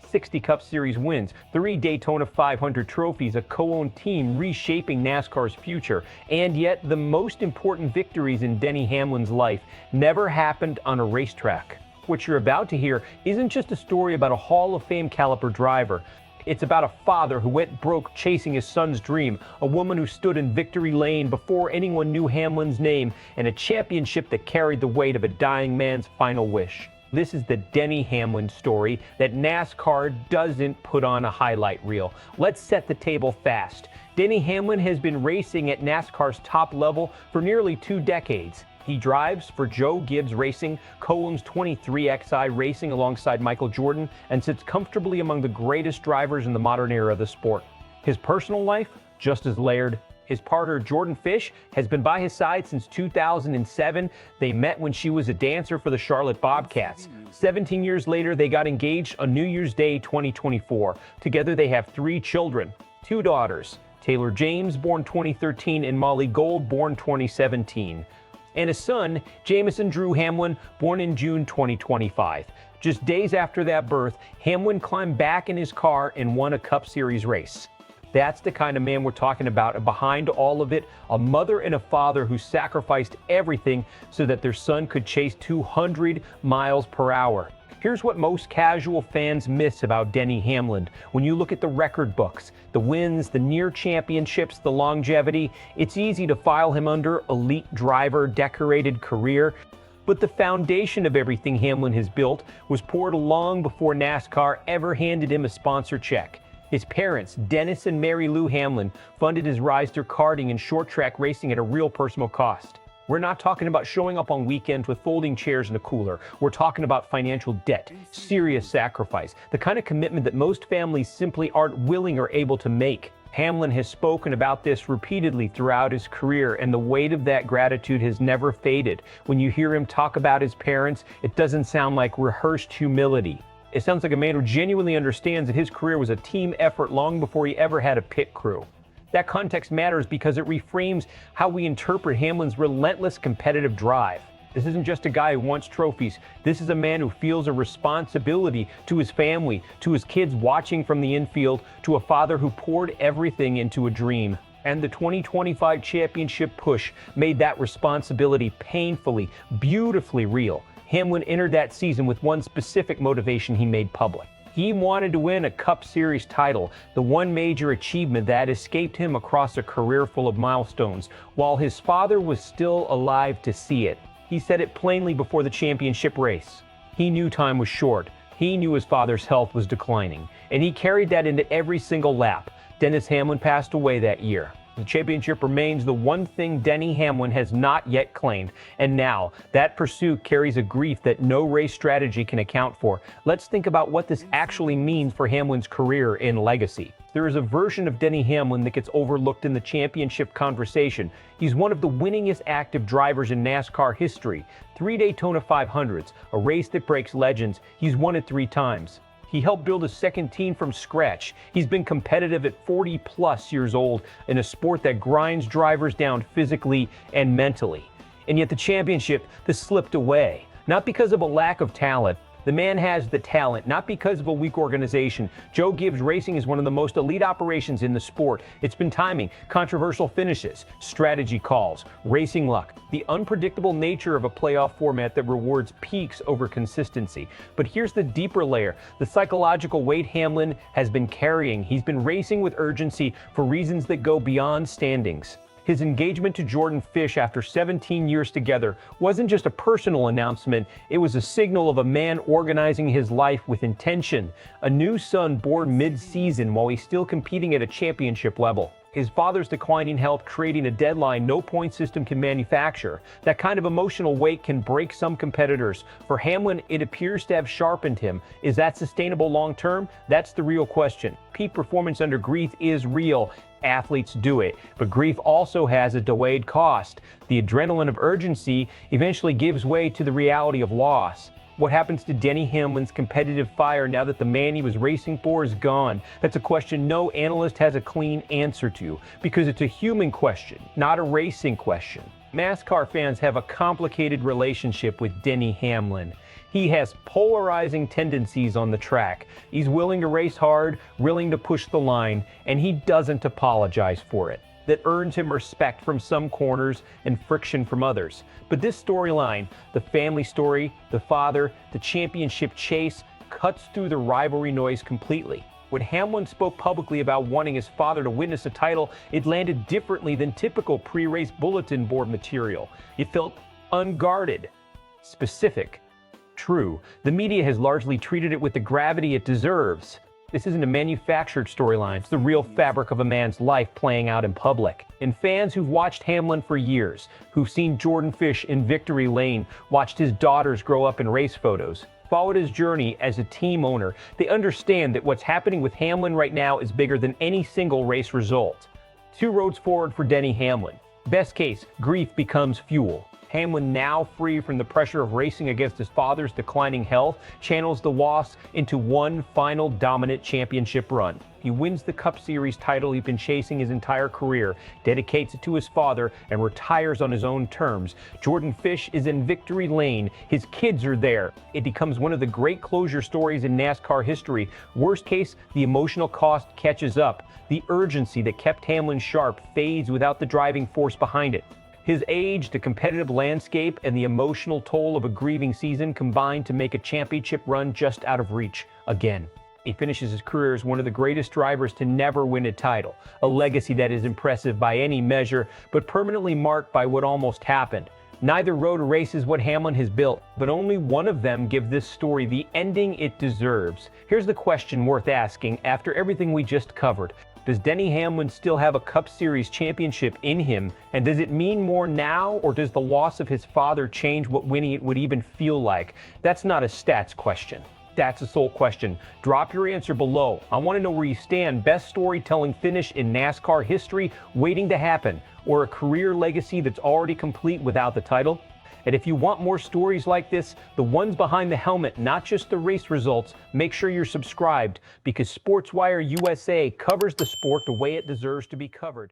60 Cup Series wins, 3 Daytona 500 trophies, a co-owned team reshaping NASCAR's future. And yet, the most important victories in Denny Hamlin's life never happened on a racetrack. What you're about to hear isn't just a story about a Hall of Fame caliber driver. It's about a father who went broke chasing his son's dream, a woman who stood in victory lane before anyone knew Hamlin's name, and a championship that carried the weight of a dying man's final wish. This is the Denny Hamlin story that NASCAR doesn't put on a highlight reel. Let's set the table fast. Denny Hamlin has been racing at NASCAR's top level for nearly 2 decades. He drives for Gibbs Racing, co-owns 23XI Racing alongside Michael Jordan, and sits comfortably among the greatest drivers in the modern era of the sport. His personal life, just as layered. His partner, Jordan Fish, has been by his side since 2007. They met when she was a dancer for the Charlotte Bobcats. 17 years later, they got engaged on New Year's Day 2024. Together, they have 3 children, 2 daughters, Taylor James, born 2013, and Molly Gold, born 2017. And a son, Jamison Drew Hamlin, born in June 2025. Just days after that birth, Hamlin climbed back in his car and won a Cup Series race. That's the kind of man we're talking about, and behind all of it, a mother and a father who sacrificed everything so that their son could chase 200 miles per hour. Here's what most casual fans miss about Denny Hamlin. When you look at the record books, the wins, the near championships, the longevity, it's easy to file him under elite driver, decorated career. But the foundation of everything Hamlin has built was poured long before NASCAR ever handed him a sponsor check. His parents, Dennis and Mary Lou Hamlin, funded his rise through karting and short track racing at a real personal cost. We're not talking about showing up on weekends with folding chairs and a cooler. We're talking about financial debt, serious sacrifice, the kind of commitment that most families simply aren't willing or able to make. Hamlin has spoken about this repeatedly throughout his career, and the weight of that gratitude has never faded. When you hear him talk about his parents, it doesn't sound like rehearsed humility. It sounds like a man who genuinely understands that his career was a team effort long before he ever had a pit crew. That context matters because it reframes how we interpret Hamlin's relentless competitive drive. This isn't just a guy who wants trophies. This is a man who feels a responsibility to his family, to his kids watching from the infield, to a father who poured everything into a dream. And the 2025 championship push made that responsibility painfully, beautifully real. Hamlin entered that season with one specific motivation he made public. He wanted to win a Cup Series title, the one major achievement that escaped him across a career full of milestones, while his father was still alive to see it. He said it plainly before the championship race. He knew time was short. He knew his father's health was declining, and he carried that into every single lap. Dennis Hamlin passed away that year. The championship remains the one thing Denny Hamlin has not yet claimed, and now that pursuit carries a grief that no race strategy can account for. Let's think about what this actually means for Hamlin's career and legacy. There is a version of Denny Hamlin that gets overlooked in the championship conversation. He's one of the winningest active drivers in NASCAR history. 3 Daytona 500s, a race that breaks legends. He's won it 3 times. He helped build a second team from scratch. He's been competitive at 40+ years old in a sport that grinds drivers down physically and mentally. And yet the championship has slipped away, not because of a lack of talent. The man has the talent, not because of a weak organization. Gibbs Racing is one of the most elite operations in the sport. It's been timing, controversial finishes, strategy calls, racing luck, the unpredictable nature of a playoff format that rewards peaks over consistency. But here's the deeper layer, the psychological weight Hamlin has been carrying. He's been racing with urgency for reasons that go beyond standings. His engagement to Jordan Fish after 17 years together wasn't just a personal announcement, it was a signal of a man organizing his life with intention. A new son born mid-season while he's still competing at a championship level. His father's declining health creating a deadline no point system can manufacture. That kind of emotional weight can break some competitors. For Hamlin, it appears to have sharpened him. Is that sustainable long term? That's the real question. Peak performance under grief is real. Athletes do it, but grief also has a delayed cost. The adrenaline of urgency eventually gives way to the reality of loss. What happens to Denny Hamlin's competitive fire now that the man he was racing for is gone? That's a question no analyst has a clean answer to, because it's a human question, not a racing question. NASCAR fans have a complicated relationship with Denny Hamlin. He has polarizing tendencies on the track. He's willing to race hard, willing to push the line, and he doesn't apologize for it. That earns him respect from some corners and friction from others. But this storyline, the family story, the father, the championship chase, cuts through the rivalry noise completely. When Hamlin spoke publicly about wanting his father to witness a title, it landed differently than typical pre-race bulletin board material. It felt unguarded, specific, true. The media has largely treated it with the gravity it deserves. This isn't a manufactured storyline. It's the real fabric of a man's life playing out in public. And fans who've watched Hamlin for years, who've seen Jordan Fish in victory lane, watched his daughters grow up in race photos, followed his journey as a team owner, they understand that what's happening with Hamlin right now is bigger than any single race result. Two roads forward for Denny Hamlin. Best case, grief becomes fuel. Hamlin, now free from the pressure of racing against his father's declining health, channels the loss into one final dominant championship run. He wins the Cup Series title he's been chasing his entire career, dedicates it to his father, and retires on his own terms. Jordan Fish is in victory lane. His kids are there. It becomes one of the great closure stories in NASCAR history. Worst case, the emotional cost catches up. The urgency that kept Hamlin sharp fades without the driving force behind it. His age, the competitive landscape, and the emotional toll of a grieving season combined to make a championship run just out of reach again. He finishes his career as one of the greatest drivers to never win a title, a legacy that is impressive by any measure, but permanently marked by what almost happened. Neither road erases what Hamlin has built, but only one of them gives this story the ending it deserves. Here's the question worth asking after everything we just covered. Does Denny Hamlin still have a Cup Series championship in him? And does it mean more now, or does the loss of his father change what winning it would even feel like? That's not a stats question. That's a soul question. Drop your answer below. I want to know where you stand. Best storytelling finish in NASCAR history waiting to happen, or a career legacy that's already complete without the title? And if you want more stories like this, the ones behind the helmet, not just the race results, make sure you're subscribed, because Sportswire USA covers the sport the way it deserves to be covered.